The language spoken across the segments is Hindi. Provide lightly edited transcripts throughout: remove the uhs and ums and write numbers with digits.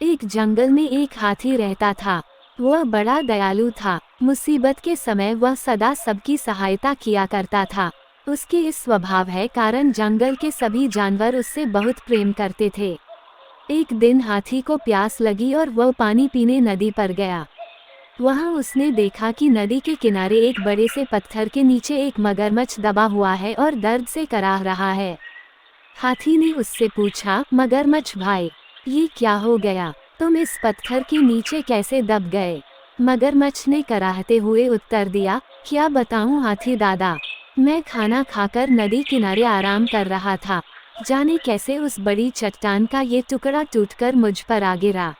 एक जंगल में एक हाथी रहता था। वह बड़ा दयालु था। मुसीबत के समय वह सदा सबकी सहायता किया करता था। उसके इस स्वभाव है कारण जंगल के सभी जानवर उससे बहुत प्रेम करते थे। एक दिन हाथी को प्यास लगी और वह पानी पीने नदी पर गया। वहां उसने देखा कि नदी के किनारे एक बड़े से पत्थर के नीचे एक मगरमच्छ दबा हुआ है और दर्द से कराह रहा है। हाथी ने उससे पूछा, मगरमच्छ भाई, ये क्या हो गया? तुम इस पत्थर के नीचे कैसे दब गए? मगरमच्छ ने कराहते हुए उत्तर दिया, क्या बताऊं हाथी दादा, मैं खाना खाकर नदी किनारे आराम कर रहा था। जाने कैसे उस बड़ी चट्टान का ये टुकड़ा टूटकर मुझ पर आ गिरा।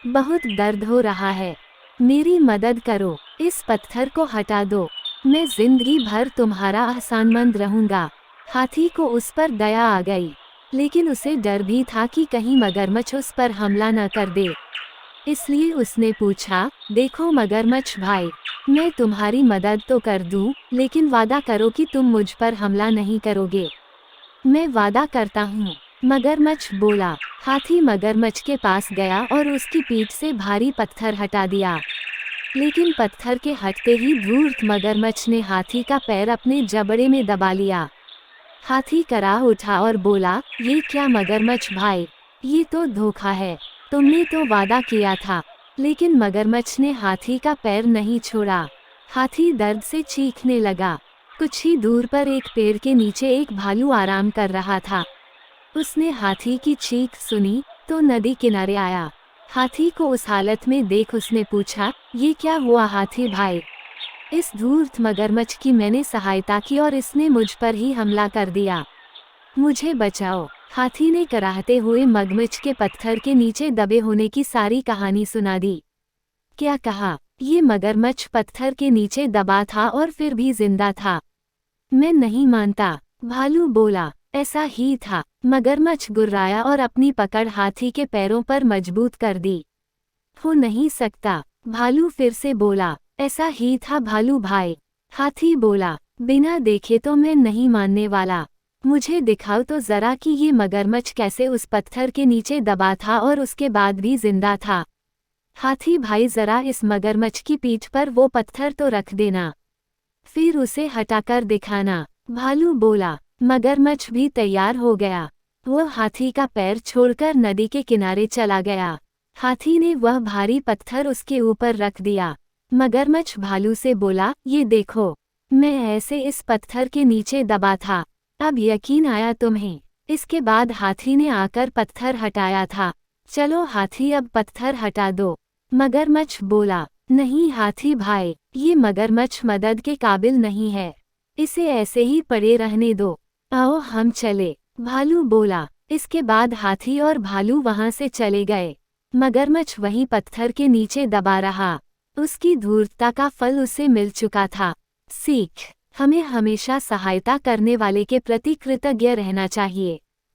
बहुत दर्द हो रहा है। मेरी मदद करो, इस पत्थर को हटा दो। मैं जिंदगी भर तुम्हारा एहसानमंद रहूंगा। हाथी को उस पर दया आ गई, लेकिन उसे डर भी था कि कहीं मगरमच्छ उस पर हमला न कर दे। इसलिए उसने पूछा, देखो मगरमच्छ भाई, मैं तुम्हारी मदद तो कर दूं, लेकिन वादा करो कि तुम मुझ पर हमला नहीं करोगे। मैं वादा करता हूँ, मगरमच्छ बोला। हाथी मगरमच्छ के पास गया और उसकी पीठ से भारी पत्थर हटा दिया। लेकिन पत्थर के हटते ही धूर्त मगरमच्छ ने हाथी का पैर अपने जबड़े में दबा लिया। हाथी कराह उठा और बोला, ये क्या मगरमच्छ भाई, ये तो धोखा है। तुमने तो वादा किया था। लेकिन मगरमच्छ ने हाथी का पैर नहीं छोड़ा। हाथी दर्द से चीखने लगा। कुछ ही दूर पर एक पेड़ के नीचे एक भालू आराम कर रहा था। उसने हाथी की चीख सुनी तो नदी किनारे आया। हाथी को उस हालत में देख उसने पूछा, ये क्या हुआ हाथी भाई? इस धूर्त मगरमच्छ की मैंने सहायता की और इसने मुझ पर ही हमला कर दिया। मुझे बचाओ। हाथी ने कराहते हुए मगरमच्छ के पत्थर के नीचे दबे होने की सारी कहानी सुना दी। क्या कहा, ये मगरमच्छ पत्थर के नीचे दबा था और फिर भी जिंदा था। मैं नहीं मानता, भालू बोला। ऐसा ही था। मगरमच्छ गुर्राया और अपनी पकड़ हाथी के पैरों पर मजबूत कर दी। हो नहीं सकता, भालू फिर से बोला। ऐसा ही था भालू भाई। हाथी बोला, बिना देखे तो मैं नहीं मानने वाला। मुझे दिखाओ तो जरा कि ये मगरमच्छ कैसे उस पत्थर के नीचे दबा था और उसके बाद भी जिंदा था। हाथी भाई जरा इस मगरमच्छ की पीठ पर वो पत्थर तो रख देना, फिर उसे हटाकर दिखाना। भालू बोला। मगरमच्छ भी तैयार हो गया। वह हाथी का पैर छोड़कर नदी के किनारे चला गया। हाथी ने वह भारी पत्थर उसके ऊपर रख दिया। मगरमच्छ भालू से बोला, ये देखो, मैं ऐसे इस पत्थर के नीचे दबा था। अब यकीन आया तुम्हें? इसके बाद हाथी ने आकर पत्थर हटाया था। चलो हाथी अब पत्थर हटा दो। मगरमच्छ बोला, नहीं हाथी भाई, ये मगरमच्छ मदद के काबिल नहीं है। इसे ऐसे ही पड़े रहने दो। आओ हम चले, भालू बोला। इसके बाद हाथी और भालू वहां से चले गए। मगरमच्छ वहीं पत्थर के नीचे दबा रहा। उसकी धूर्तता का फल उसे मिल चुका था। सीख, हमें हमेशा सहायता करने वाले के प्रति कृतज्ञ रहना चाहिए।